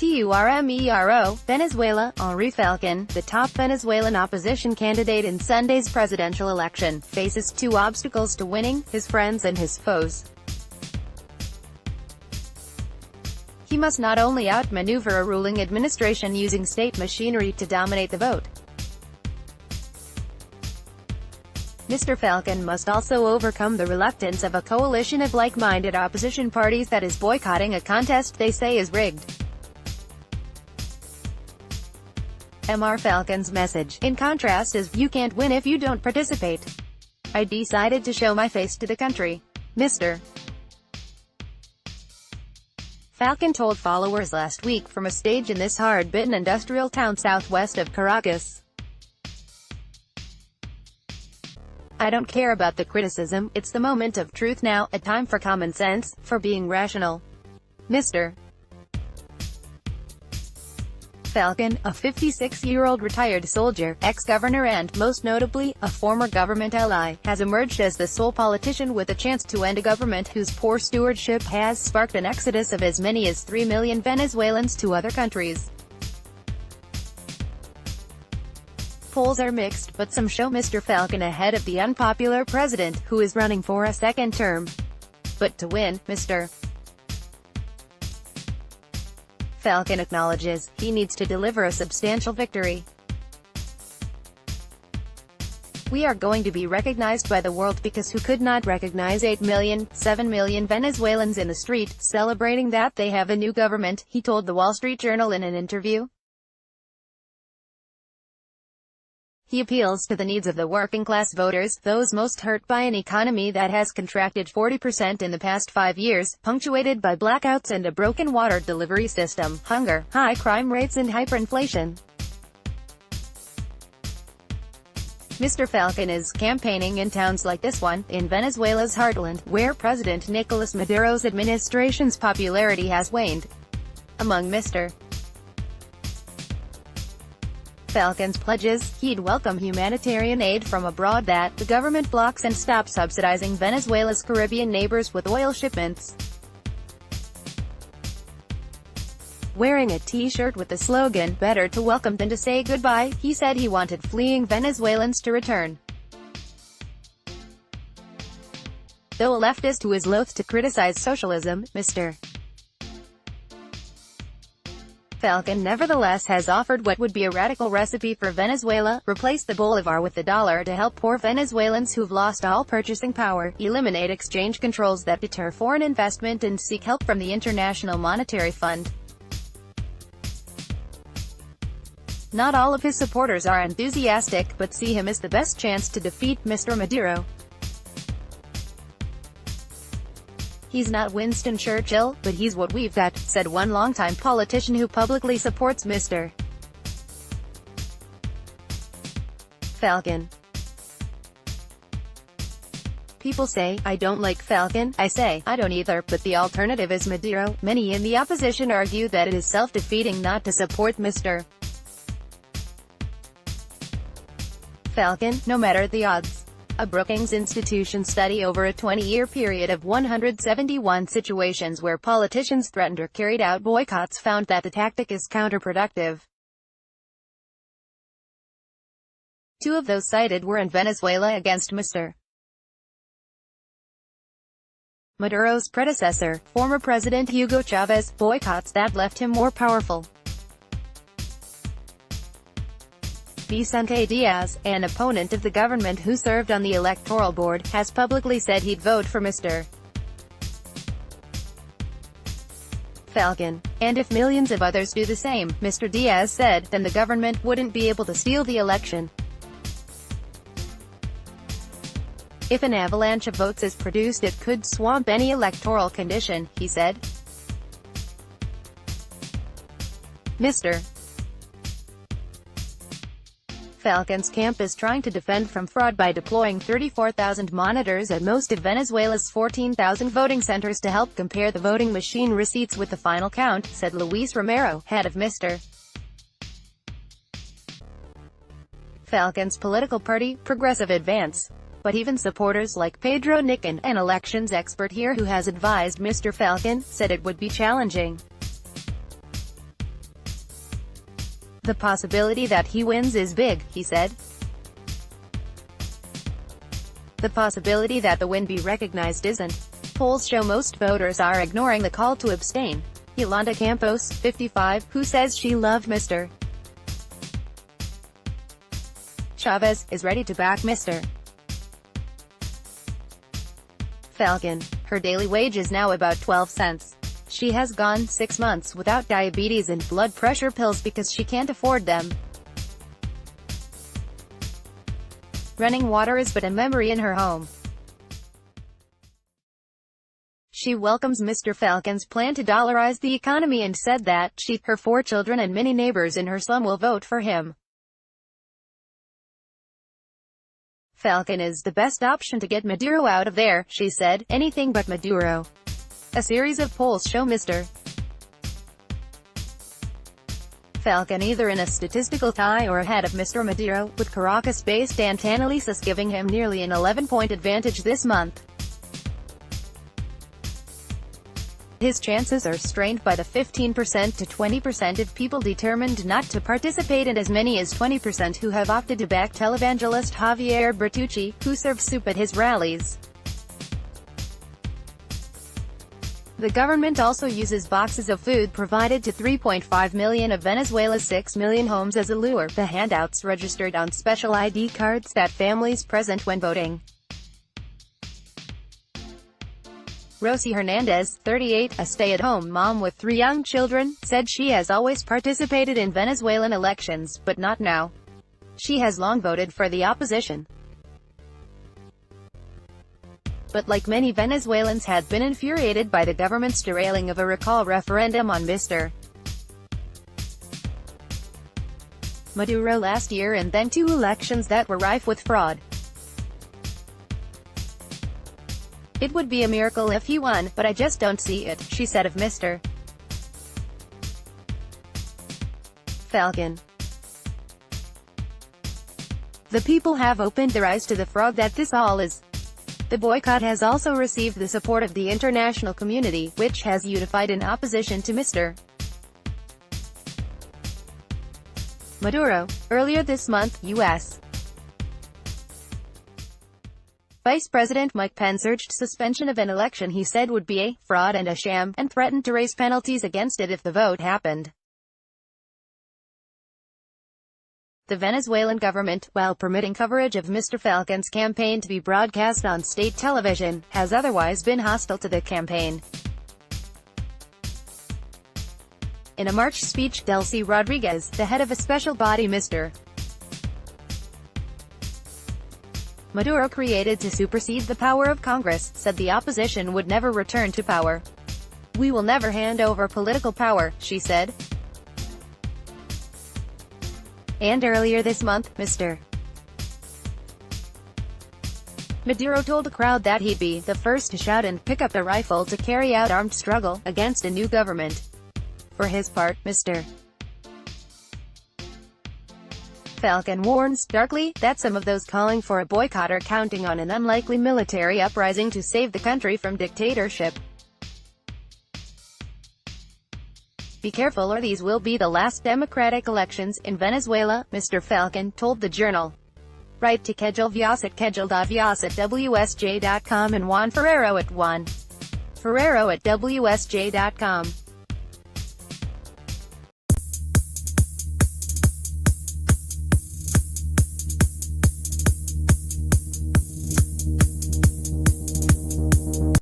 TURMERO, Venezuela. Henri Falcón, the top Venezuelan opposition candidate in Sunday's presidential election, faces two obstacles to winning: his friends and his foes. He must not only outmaneuver a ruling administration using state machinery to dominate the vote. Mr. Falcón must also overcome the reluctance of a coalition of like-minded opposition parties that is boycotting a contest they say is rigged. Mr. Falcón's message, in contrast, is, "You can't win if you don't participate. I decided to show my face to the country." Mr. Falcón told followers last week from a stage in this hard-bitten industrial town southwest of Caracas. "I don't care about the criticism, it's the moment of truth now, a time for common sense, for being rational." Mr. Falcón, a 56-year-old retired soldier, ex-governor and, most notably, a former government ally, has emerged as the sole politician with a chance to end a government whose poor stewardship has sparked an exodus of as many as 3 million Venezuelans to other countries. Polls are mixed, but some show Mr. Falcón ahead of the unpopular president, who is running for a second term. But to win, Mr. Falcón acknowledges, he needs to deliver a substantial victory. "We are going to be recognized by the world because who could not recognize 8 million, 7 million Venezuelans in the street, celebrating that they have a new government," he told the Wall Street Journal in an interview. He appeals to the needs of the working-class voters, those most hurt by an economy that has contracted 40% in the past 5 years, punctuated by blackouts and a broken water delivery system, hunger, high crime rates and hyperinflation. Mr. Falcón is campaigning in towns like this one, in Venezuela's heartland, where President Nicolas Maduro's administration's popularity has waned. Among Mr. Falcón's pledges, he'd welcome humanitarian aid from abroad, that the government blocks and stops subsidizing Venezuela's Caribbean neighbors with oil shipments. Wearing a t-shirt with the slogan, "Better to welcome than to say goodbye," he said he wanted fleeing Venezuelans to return. Though a leftist who is loath to criticize socialism, Mr. Falcón nevertheless has offered what would be a radical recipe for Venezuela: replace the bolivar with the dollar to help poor Venezuelans who've lost all purchasing power, eliminate exchange controls that deter foreign investment, and seek help from the International Monetary Fund. Not all of his supporters are enthusiastic, but see him as the best chance to defeat Mr. Maduro. "He's not Winston Churchill, but he's what we've got," said one longtime politician who publicly supports Mr. Falcón. "People say, I don't like Falcón. I say, I don't either, but the alternative is Maduro." Many in the opposition argue that it is self-defeating not to support Mr. Falcón, no matter the odds. A Brookings Institution study over a 20-year period of 171 situations where politicians threatened or carried out boycotts found that the tactic is counterproductive. 2 of those cited were in Venezuela against Mr. Maduro's predecessor, former President Hugo Chavez, boycotts that left him more powerful. Vicente Diaz, an opponent of the government who served on the electoral board, has publicly said he'd vote for Mr. Falcón. "And if millions of others do the same," Mr. Diaz said, "then the government wouldn't be able to steal the election. If an avalanche of votes is produced, it could swamp any electoral condition," he said. Mr. Falcón's camp is trying to defend from fraud by deploying 34,000 monitors at most of Venezuela's 14,000 voting centers to help compare the voting machine receipts with the final count, said Luis Romero, head of Mr. Falcón's political party, Progressive Advance. But even supporters like Pedro Nican, an elections expert here who has advised Mr. Falcón, said it would be challenging. The possibility that he wins is big, he said. The possibility that the win be recognized isn't. Polls show most voters are ignoring the call to abstain. Yolanda Campos, 55, who says she loved Mr. Chavez, is ready to back Mr. Falcón. Her daily wage is now about 12 cents. She has gone 6 months without diabetes and blood pressure pills because she can't afford them. Running water is but a memory in her home. She welcomes Mr. Falcón's plan to dollarize the economy and said that she, her 4 children and many neighbors in her slum will vote for him. Falcón is the best option to get Maduro out of there, she said. Anything but Maduro. A series of polls show Mr. Falcón either in a statistical tie or ahead of Mr. Maduro, with Caracas-based Antanelisas giving him nearly an 11-point advantage this month. His chances are strained by the 15% to 20% of people determined not to participate and as many as 20% who have opted to back televangelist Javier Bertucci, who serves soup at his rallies. The government also uses boxes of food provided to 3.5 million of Venezuela's 6 million homes as a lure. The handouts registered on special ID cards that families present when voting. Rosie Hernandez, 38, a stay-at-home mom with 3 young children, said she has always participated in Venezuelan elections, but not now. She has long voted for the opposition, but like many Venezuelans had been infuriated by the government's derailing of a recall referendum on Mr. Maduro last year and then 2 elections that were rife with fraud. It would be a miracle if he won, but I just don't see it, she said of Mr. Falcón. The people have opened their eyes to the fraud that this all is. The boycott has also received the support of the international community, which has unified in opposition to Mr. Maduro. Earlier this month, U.S. Vice President Mike Pence urged suspension of an election he said would be a fraud and a sham, and threatened to raise penalties against it if the vote happened. The Venezuelan government, while permitting coverage of Mr. Falcón's campaign to be broadcast on state television, has otherwise been hostile to the campaign. In a March speech, Delcy Rodriguez, the head of a special body Mr. Maduro created to supersede the power of Congress, said the opposition would never return to power. "We will never hand over political power," she said. And earlier this month, Mr. Maduro told a crowd that he'd be the first to shout and pick up the rifle to carry out armed struggle against a new government. For his part, Mr. Falcón warns, darkly, that some of those calling for a boycott are counting on an unlikely military uprising to save the country from dictatorship. "Be careful or these will be the last democratic elections in Venezuela," Mr. Falcón told the Journal. Write to Kejel Vyas at kejel.vyas@wsj.com and Juan Ferrero at juanferrero@wsj.com.